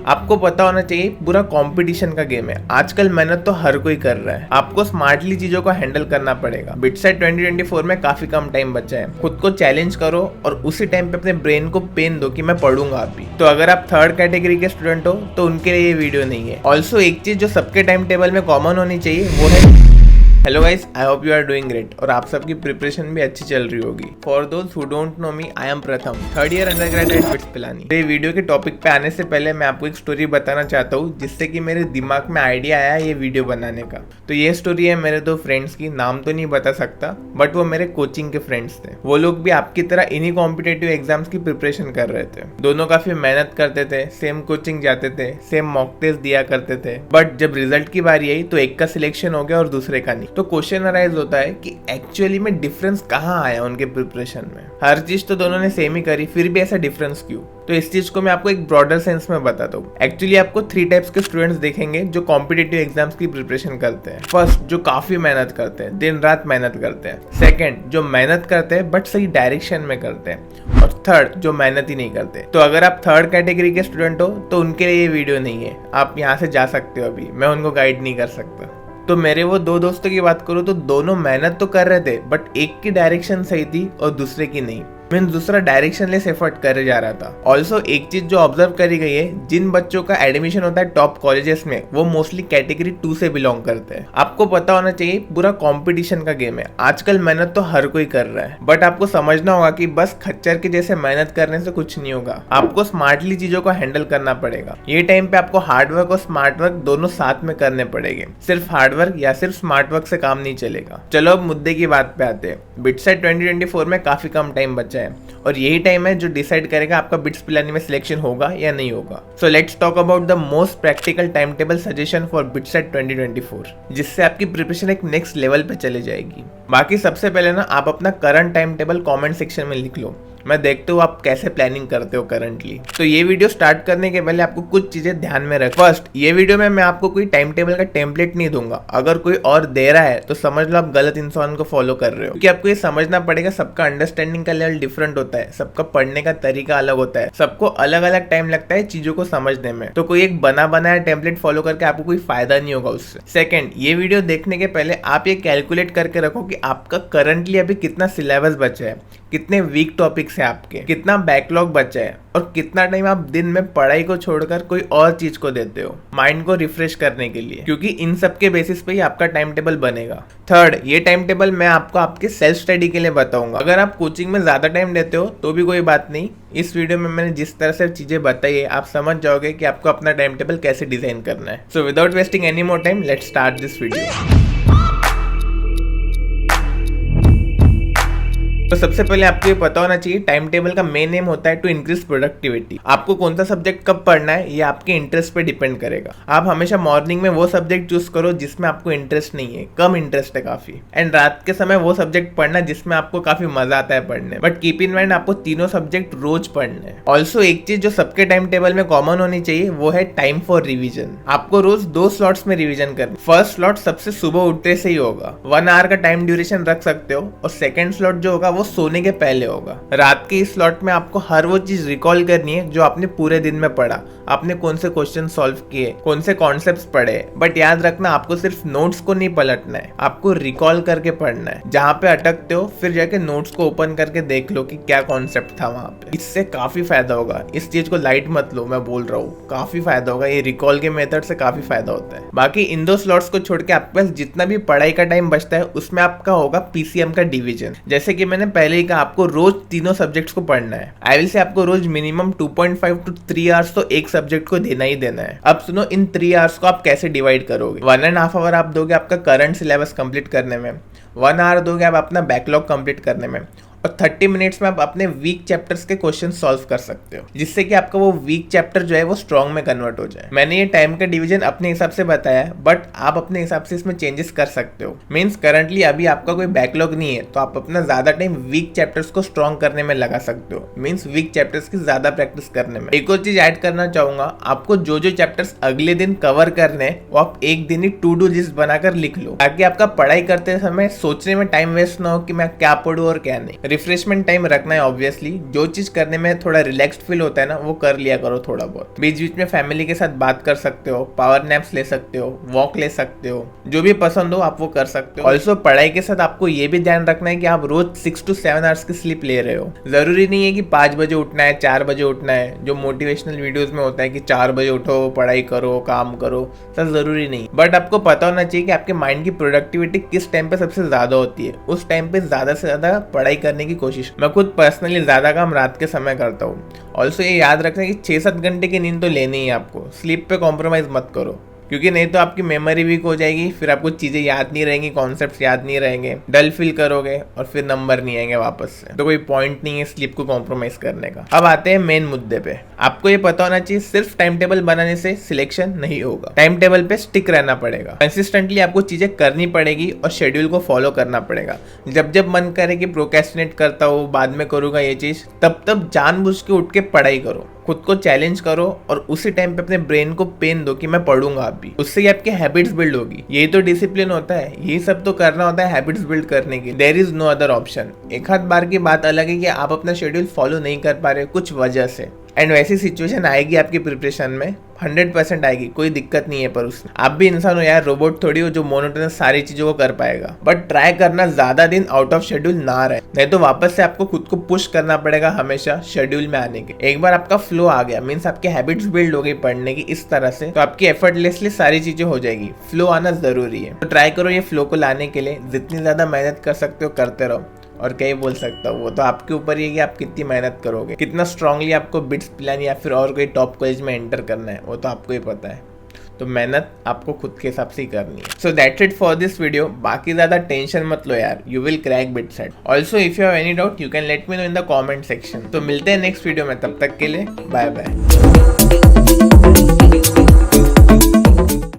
आपको पता होना चाहिए पूरा कंपटीशन का गेम है। आजकल मेहनत तो हर कोई कर रहा है। आपको स्मार्टली चीजों को हैंडल करना पड़ेगा। बिटसेट 2024 में काफी कम टाइम बचा है। खुद को चैलेंज करो और उसी टाइम पे अपने ब्रेन को पेन दो कि मैं पढ़ूंगा अभी। तो अगर आप थर्ड कैटेगरी के स्टूडेंट हो तो उनके लिए ये वीडियो नहीं है। ऑल्सो एक चीज जो सबके टाइम टेबल में कॉमन होनी चाहिए वो है hello guys, I hope you are doing great और आप सबकी प्रिपरेशन भी अच्छी चल रही होगी। For those who don't know me, I am Pratham, third year undergrad at BITS Pilani. तो वीडियो के टॉपिक पे आने से पहले मैं आपको एक स्टोरी बताना चाहता हूँ जिससे कि मेरे दिमाग में आइडिया आया ये वीडियो बनाने का। तो ये स्टोरी है मेरे दो फ्रेंड्स की, नाम तो नहीं बता सकता बट वो मेरे कोचिंग के फ्रेंड्स थे। वो लोग भी आपकी तरह इन्हीं कॉम्पिटेटिव एग्जाम्स की प्रिपरेशन कर रहे थे। दोनों काफी मेहनत करते थे, सेम कोचिंग जाते थे, सेम मॉक टेस्ट दिया करते थे। बट जब रिजल्ट की बारी आई तो एक का सिलेक्शन हो गया और दूसरे का नहीं। तो क्वेश्चन अराइज होता है कि एक्चुअली में डिफरेंस कहाँ आया उनके प्रिपरेशन में। हर चीज तो दोनों ने सेम ही करी, फिर भी ऐसा डिफरेंस क्यों? तो इस चीज को मैं आपको एक ब्रॉडर सेंस में बताता हूँ। एक्चुअली आपको 3 टाइप्स के स्टूडेंट्स देखेंगे जो कॉम्पिटेटिव एग्जाम्स की प्रिपरेशन करते हैं। फर्स्ट, जो काफी मेहनत करते हैं, दिन रात मेहनत करते हैं। सेकंड, जो मेहनत करते हैं बट सही डायरेक्शन में करते हैं। और थर्ड, जो मेहनत ही नहीं करते। तो अगर आप थर्ड कैटेगरी के स्टूडेंट हो तो उनके लिए ये वीडियो नहीं है। आप यहाँ से जा सकते हो, अभी मैं उनको गाइड नहीं कर सकता। तो मेरे वो दो दोस्तों की बात करूँ तो दोनों मेहनत तो कर रहे थे बट एक की डायरेक्शन सही थी और दूसरे की नहीं। मीन्स दूसरा डायरेक्शनलेस एफर्ट करे जा रहा था। ऑल्सो एक चीज जो ऑब्जर्व करी गई है, जिन बच्चों का एडमिशन होता है टॉप कॉलेजेस में वो मोस्टली कैटेगरी 2 से बिलोंग करते हैं। आपको पता होना चाहिए पूरा कंपटीशन का गेम है। आजकल मेहनत तो हर कोई कर रहा है बट आपको समझना होगा कि बस खच्चर के जैसे मेहनत करने से कुछ नहीं होगा। आपको स्मार्टली चीजों को हैंडल करना पड़ेगा। ये टाइम पे आपको हार्डवर्क और स्मार्ट वर्क दोनों साथ में करने पड़ेंगे। सिर्फ हार्डवर्क या सिर्फ स्मार्ट वर्क से काम नहीं चलेगा। चलो अब मुद्दे की बात पे आते हैं। बिटसेट 2024 में काफी कम टाइम बचा है और यही टाइम है जो डिसाइड करेगा आपका बिट्स पिलानी में सिलेक्शन होगा या नहीं होगा। So let's talk about the most practical time table suggestion for BITSAT 2024, जिससे आपकी प्रिपरेशन एक नेक्स्ट लेवल पे चले जाएगी। बाकी सबसे पहले ना आप अपना current time table comment section में लिख लो। मैं देखता हूँ आप कैसे प्लानिंग करते हो करंटली। तो ये वीडियो स्टार्ट करने के पहले आपको कुछ चीजें ध्यान में रख। फर्स्ट, ये वीडियो में मैं आपको कोई टाइम टेबल का टेम्पलेट नहीं दूंगा। अगर कोई और दे रहा है तो समझ लो आप गलत इंसान को फॉलो कर रहे हो, क्योंकि आपको ये समझना पड़ेगा सबका अंडरस्टैंडिंग का लेवल डिफरेंट होता है, सबका पढ़ने का तरीका अलग होता है, सबको अलग अलग टाइम लगता है चीजों को समझने में। तो कोई एक बना बनाया टेम्पलेट फॉलो करके आपको कोई फायदा नहीं होगा उससे। सेकंड, ये वीडियो देखने के पहले आप ये कैलकुलेट करके रखो कि आपका करंटली अभी कितना सिलेबस बचा है, कितने वीक टॉपिक्स है आपके, कितना बैकलॉग बचा है और कितना टाइम आप दिन में पढ़ाई को छोड़कर कोई और चीज को देते हो माइंड को रिफ्रेश करने के लिए, क्योंकि इन सब के बेसिस पे ही आपका टाइम टेबल बनेगा। थर्ड, ये टाइम टेबल मैं आपको आपके सेल्फ स्टडी के लिए बताऊंगा। अगर आप कोचिंग में ज्यादा टाइम देते हो तो भी कोई बात नहीं। इस वीडियो में मैंने जिस तरह से चीजें बताई है आप समझ जाओगे कि आपको अपना टाइम टेबल कैसे डिजाइन करना है। So without wasting any more time, let's start this video. तो सबसे पहले आपको ये पता होना चाहिए टाइम टेबल का मेन एम होता है टू इंक्रीज प्रोडक्टिविटी। आपको कौन सा सब्जेक्ट कब पढ़ना है ये आपके इंटरेस्ट पे डिपेंड करेगा। आप हमेशा मॉर्निंग में वो सब्जेक्ट चूज करो जिसमें आपको इंटरेस्ट नहीं है, कम इंटरेस्ट है काफी, एंड रात के समय वो सब्जेक्ट पढ़ना जिसमें आपको काफी मजा आता है पढ़ने। बट कीप इन माइंड आपको तीनों सब्जेक्ट रोज पढ़ने हैं। ऑल्सो एक चीज जो सबके टाइम टेबल में कॉमन होनी चाहिए वो है टाइम फॉर रिविजन। आपको रोज 2 स्लॉट्स में रिविजन करना। फर्स्ट स्लॉट सबसे सुबह उठते से ही होगा, 1 आवर का टाइम ड्यूरेशन रख सकते हो, और सेकेंड स्लॉट जो होगा वो सोने के पहले होगा। रात के इस स्लॉट में आपको हर वो चीज रिकॉल करनी है जो आपने पूरे दिन में पढ़ा। आपने कौन से क्वेश्चन सॉल्व किए, कौन से कॉन्सेप्ट्स पढ़े। बट याद रखना आपको सिर्फ नोट्स को नहीं पलटना है, आपको रिकॉल करके पढ़ना है। जहां पे अटकते हो फिर जाके नोट्स को ओपन करके देख लो कि क्या कॉन्सेप्ट था वहां पे। इससे काफी फायदा होगा। इस चीज को लाइट मत लो, मैं बोल रहा हूँ काफी फायदा होगा। ये रिकॉल के मेथड से काफी फायदा होता है। बाकी इन 2 स्लॉट्स को छोड़ के आपके पास जितना भी पढ़ाई का टाइम बचता है उसमें आपका होगा पीसीएम का डिवीजन। जैसे कि मैंने पहले ही कहा, आपको रोज तीनों सब्जेक्ट्स को पढ़ना है। आई विल से आपको रोज मिनिमम 2.5 to 3 आवर्स तो एक सब्जेक्ट को देना ही देना है। अब सुनो, इन 3 आवर्स को आप कैसे डिवाइड करोगे। 1.5 आवर आप दोगे आपका करंट सिलेबस कंप्लीट करने में, 1 आवर दोगे आप अपना बैकलॉग कंप्लीट करने में, और 30 मिनट्स में आप अपने वीक चैप्टर्स के क्वेश्चन सॉल्व कर सकते हो, जिससे कि आपका वो वीक चैप्टर जो है वो स्ट्रॉन्ग में कन्वर्ट हो जाए। मैंने ये टाइम का डिवीजन अपने हिसाब से बताया है बट आप अपने हिसाब से इसमें चेंजेस कर सकते हो। मीन्स करंटली अभी आपका कोई बैकलॉग नहीं है तो आप अपना ज्यादा टाइम वीक चैप्टर्स को स्ट्रॉन्ग करने में लगा सकते हो। मीन्स वीक चैप्टर्स की ज्यादा प्रैक्टिस करने में। एक और चीज ऐड करना चाहूंगा, आपको जो जो चैप्टर्स अगले दिन कवर करने वो आप एक दिन ही टू डू लिस्ट बनाकर लिख लो, ताकि आपका पढ़ाई करते समय सोचने में टाइम वेस्ट ना हो कि मैं क्या पढ़ूं और क्या नहीं। रिफ्रेशमेंट टाइम रखना है ऑब्वियसली। जो चीज करने में थोड़ा रिलैक्स्ड फील होता है ना, वो कर लिया करो थोड़ा बहुत। बीच बीच में फैमिली के साथ बात कर सकते हो, पावर नैप्स ले सकते हो, वॉक ले सकते हो, जो भी पसंद हो आप वो कर सकते हो। ऑल्सो पढ़ाई के साथ आपको ये भी ध्यान रखना है कि आप रोज 6 to 7 आवर्स की स्लीप ले रहे हो। जरूरी नहीं है कि 5 बजे उठना है, 4 बजे उठना है, जो मोटिवेशनल वीडियोस में होता है कि 4 बजे उठो, पढ़ाई करो, काम करो, सब जरूरी नहीं। बट आपको पता होना चाहिए कि आपके माइंड की प्रोडक्टिविटी किस टाइम पे सबसे ज्यादा होती है। उस टाइम पे ज्यादा से ज्यादा पढ़ाई करने की कोशिश। मैं खुद पर्सनली ज्यादा काम रात के समय करता हूँ। ऑल्सो ये याद रखना कि 6-7 घंटे की नींद तो लेनी ही है आपको। स्लीप पे कॉम्प्रोमाइज मत करो, क्योंकि नहीं तो आपकी मेमोरी वीक हो जाएगी, फिर आपको चीजें याद नहीं रहेंगी, कॉन्सेप्ट्स याद नहीं रहेंगे, डल फील करोगे और फिर नंबर नहीं आएंगे वापस से। तो कोई पॉइंट नहीं है स्लीप को कॉम्प्रोमाइज करने का। अब आते हैं मेन मुद्दे पे। आपको ये पता होना चाहिए सिर्फ टाइम टेबल बनाने से सिलेक्शन नहीं होगा। टाइम टेबल पे स्टिक रहना पड़ेगा। कंसिस्टेंटली आपको चीजें करनी पड़ेगी और शेड्यूल को फॉलो करना पड़ेगा। जब जब मन करे कि प्रोक्रेस्टिनेट करता हूँ, बाद में करूंगा ये चीज, तब तब जानबूझ के उठ के पढ़ाई करो। खुद को चैलेंज करो और उसी टाइम पे अपने ब्रेन को पेन दो कि मैं पढ़ूंगा अभी। उससे ही आपकी हैबिट्स बिल्ड होगी। यही तो डिसिप्लिन होता है, यही सब तो करना होता है हैबिट्स बिल्ड करने की। There is no other option. एक आध बार की बात अलग है कि आप अपना शेड्यूल फॉलो नहीं कर पा रहे कुछ वजह से, एंड वैसी सिचुएशन आएगी आपकी प्रिपरेशन में, 100% आएगी, कोई दिक्कत नहीं है। पर उसमें आप भी इंसान हो यार, रोबोट थोड़ी हो जो मोनोटोनस सारी चीजों को कर पाएगा। बट ट्राई करना ज्यादा दिन आउट ऑफ शेड्यूल ना रहे, नहीं तो वापस से आपको खुद को पुश करना पड़ेगा हमेशा शेड्यूल में आने के। एक बार आपका फ्लो आ गया, मीन्स आपकी हैबिट्स बिल्ड हो गई पढ़ने की इस तरह से, तो आपकी एफर्टलेसली सारी चीजें हो जाएगी। फ्लो आना जरूरी है, तो ट्राई करो ये फ्लो को लाने के लिए। जितनी ज्यादा मेहनत कर सकते हो करते रहो। और क्या ही बोल सकता हूँ, वो तो आपके ऊपर ही है कि आप कितनी मेहनत करोगे, कितना स्ट्रांगली आपको बिट्स प्लान या फिर और कोई टॉप कॉलेज में एंटर करना है, वो तो आपको ही पता है। तो मेहनत आपको खुद के हिसाब से ही करनी है। So that's it for this video. बाकी ज्यादा टेंशन मत लो यार, you will crack BITSAT. Also if you have any doubt you can let me know in the comment section. तो मिलते हैं नेक्स्ट वीडियो में, तब तक के लिए बाय बाय।